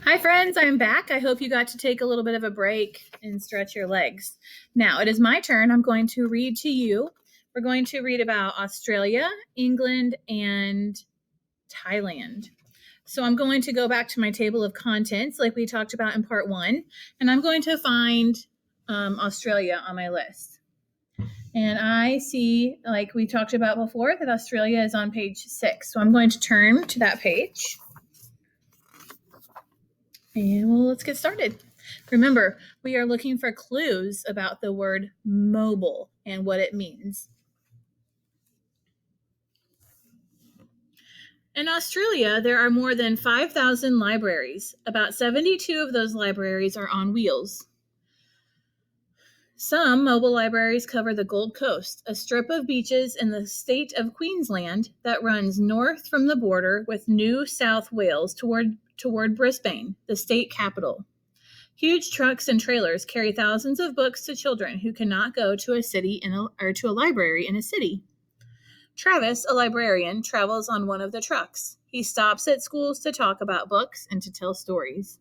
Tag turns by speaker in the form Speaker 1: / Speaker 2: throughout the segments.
Speaker 1: Hi friends, I'm back. I hope you got to take a little bit of a break and stretch your legs. Now it is my turn. I'm going to read to you. We're going to read about Australia, England, and Thailand. So I'm going to go back to my table of contents like we talked about in part 1, and I'm going to find Australia on my list. And I see, like we talked about before, that Australia is on page 6. So I'm going to turn to that page. And let's get started. Remember, we are looking for clues about the word mobile and what it means. In Australia, there are more than 5,000 libraries. About 72 of those libraries are on wheels. Some mobile libraries cover the Gold Coast, a strip of beaches in the state of Queensland that runs north from the border with New South Wales toward Brisbane, the state capital. Huge trucks and trailers carry thousands of books to children who cannot go to to a library in a city. Travis, a librarian, travels on one of the trucks. He stops at schools to talk about books and to tell stories.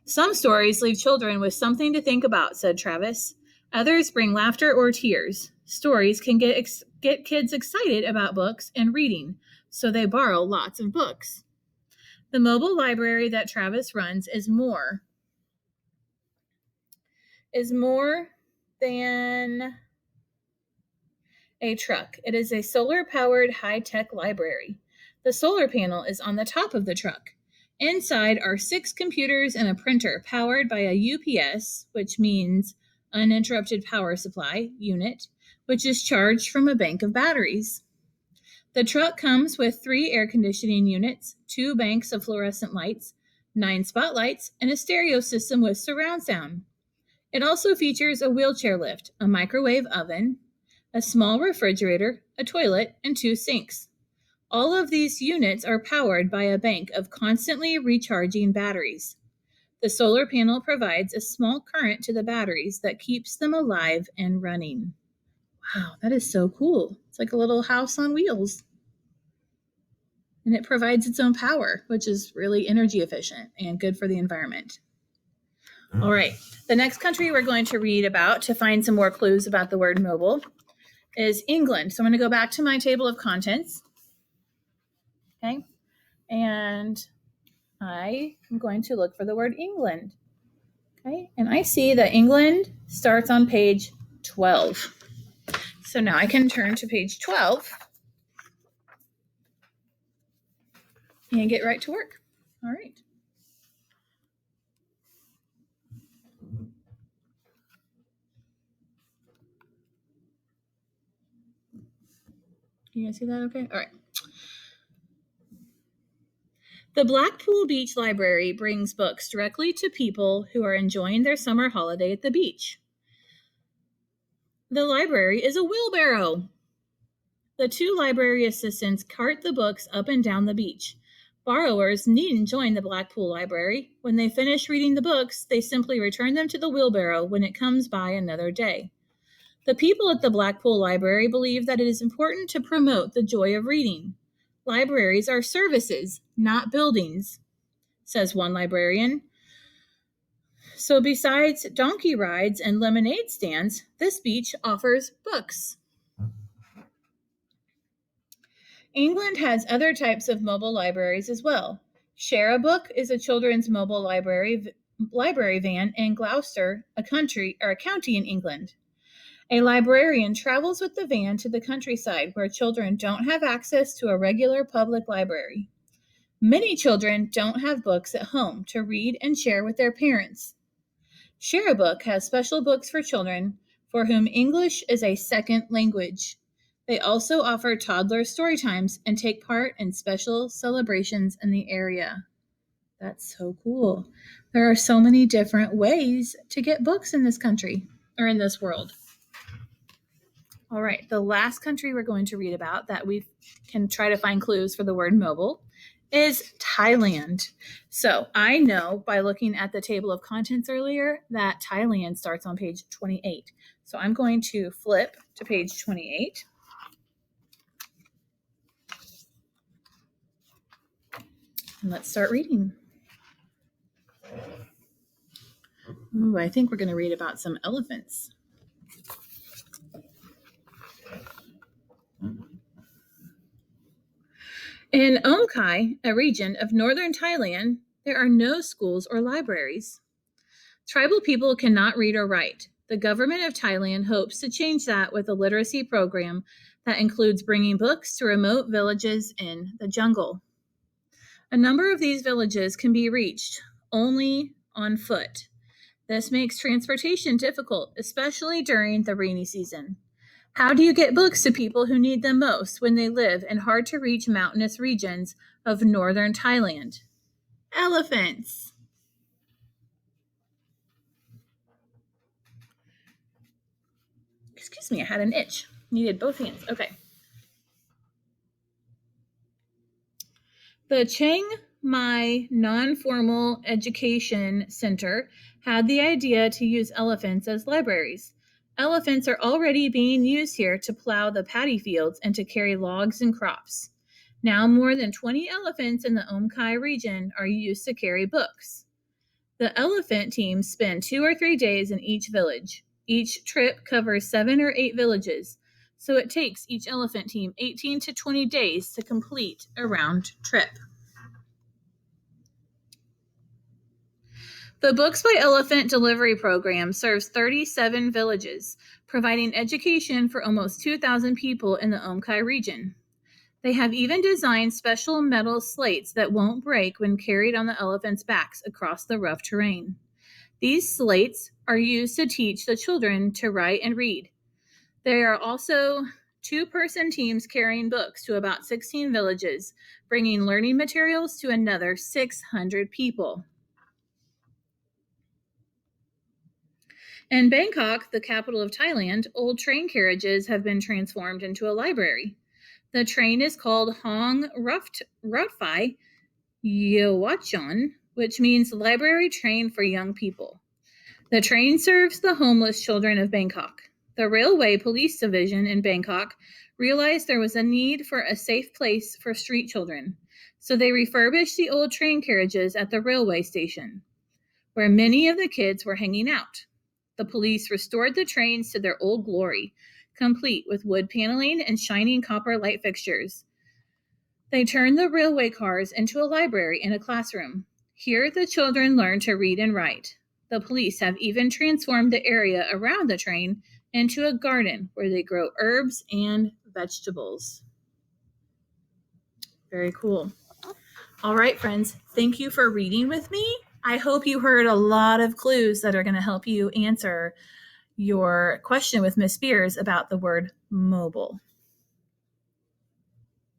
Speaker 1: Some stories leave children with something to think about, said Travis. Others bring laughter or tears. Stories can get kids excited about books and reading, so they borrow lots of books. The mobile library that Travis runs is more than a truck. It is a solar-powered high-tech library. The solar panel is on the top of the truck. Inside are 6 computers and a printer powered by a UPS, which means uninterrupted power supply unit, which is charged from a bank of batteries. The truck comes with 3 air conditioning units, 2 banks of fluorescent lights, 9 spotlights, and a stereo system with surround sound. It also features a wheelchair lift, a microwave oven, a small refrigerator, a toilet, and 2 sinks. All of these units are powered by a bank of constantly recharging batteries. The solar panel provides a small current to the batteries that keeps them alive and running. Wow, that is so cool. It's like a little house on wheels. And it provides its own power, which is really energy efficient and good for the environment. All right, the next country we're going to read about to find some more clues about the word mobile is England. So I'm going to go back to my table of contents. Okay, and I am going to look for the word England. Okay, and I see that England starts on page 12. So now I can turn to page 12 and get right to work. All right. You guys see that okay? All right. The Blackpool Beach Library brings books directly to people who are enjoying their summer holiday at the beach. The library is a wheelbarrow. The 2 library assistants cart the books up and down the beach. Borrowers needn't join the Blackpool Library. When they finish reading the books, they simply return them to the wheelbarrow when it comes by another day. The people at the Blackpool Library believe that it is important to promote the joy of reading. Libraries are services, not buildings, says one librarian. So besides donkey rides and lemonade stands, this beach offers books. England has other types of mobile libraries as well. Share a Book is a children's mobile library van in Gloucester, a county in England. A librarian travels with the van to the countryside where children don't have access to a regular public library. Many children don't have books at home to read and share with their parents. Share a Book has special books for children for whom English is a second language. They also offer toddler story times and take part in special celebrations in the area. That's so cool. There are so many different ways to get books in this country or in this world. All right, the last country we're going to read about that we can try to find clues for the word mobile is Thailand. So I know by looking at the table of contents earlier that Thailand starts on page 28. So I'm going to flip to page 28. And let's start reading. Ooh, I think we're going to read about some elephants. In Omkai, a region of northern Thailand, there are no schools or libraries. Tribal people cannot read or write. The government of Thailand hopes to change that with a literacy program that includes bringing books to remote villages in the jungle. A number of these villages can be reached only on foot. This makes transportation difficult, especially during the rainy season. How do you get books to people who need them most when they live in hard-to-reach mountainous regions of northern Thailand? Elephants. Excuse me, I had an itch. Needed both hands. Okay. The Chiang Mai Non-Formal Education Center had the idea to use elephants as libraries. Elephants are already being used here to plow the paddy fields and to carry logs and crops. Now more than 20 elephants in the Omkai region are used to carry books. The elephant teams spend 2 or 3 days in each village. Each trip covers 7 or 8 villages, so it takes each elephant team 18 to 20 days to complete a round trip. The Books by Elephant delivery program serves 37 villages, providing education for almost 2,000 people in the Omkai region. They have even designed special metal slates that won't break when carried on the elephants' backs across the rough terrain. These slates are used to teach the children to write and read. There are also 2-person teams carrying books to about 16 villages, bringing learning materials to another 600 people. In Bangkok, the capital of Thailand, old train carriages have been transformed into a library. The train is called Hong Rutphai Yawachon, which means library train for young people. The train serves the homeless children of Bangkok. The Railway Police Division in Bangkok realized there was a need for a safe place for street children, so they refurbished the old train carriages at the railway station, where many of the kids were hanging out. The police restored the trains to their old glory, complete with wood paneling and shining copper light fixtures. They turned the railway cars into a library and a classroom. Here, the children learned to read and write. The police have even transformed the area around the train into a garden where they grow herbs and vegetables. Very cool. All right, friends, thank you for reading with me. I hope you heard a lot of clues that are going to help you answer your question with Miss Spears about the word mobile.